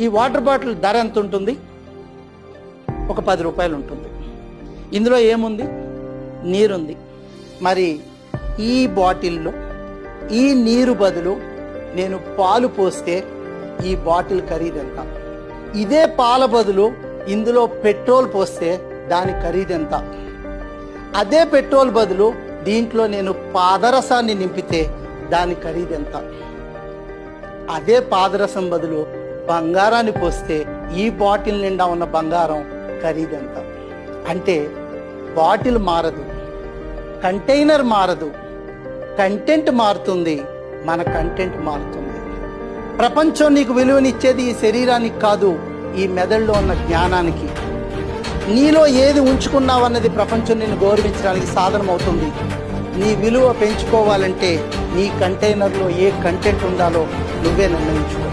ఈ water bottle ధర ఎంత ఉంటుంది? ఒక 10 రూపాయలు ఉంటుంది. ఇందులో ఏముంది? నీరుంది. మరి ఈ బాటిల్లో ఈ నీరు బదులు నేను పాలు పోస్తే ఈ బాటిల్ ఖరీదు ఎంత? ఇదే పాల బదులు ఇందులో పెట్రోల్ పోస్తే దాని ఖరీదు ఎంత? అదే పెట్రోల్ బదులు దీంట్లో నేను పాదరసాన్ని నింపితే దాని ఖరీదు ఎంత? అదే పాదరసం బదులు బంగారాన్ని పోస్తే ఈ బాటిల్ నిండా ఉన్న బంగారం ఖరీదు ఎంత? అంటే బాటిల్ మారదు, కంటైనర్ మారదు, కంటెంట్ మారుతుంది, మన కంటెంట్ మారుతుంది. ప్రపంచం నీకు విలువనిచ్చేది ఈ శరీరానికి కాదు, ఈ మెదడులో ఉన్న జ్ఞానానికి. నీలో ఏది ఉంచుకున్నావన్నది ప్రపంచం నిన్ను గౌరవించడానికి సాధనం అవుతుంది. నీ విలువ పెంచుకోవాలంటే నీ కంటైనర్లో ఏ కంటెంట్ ఉండాలో నువ్వే నిర్ణయించుకో.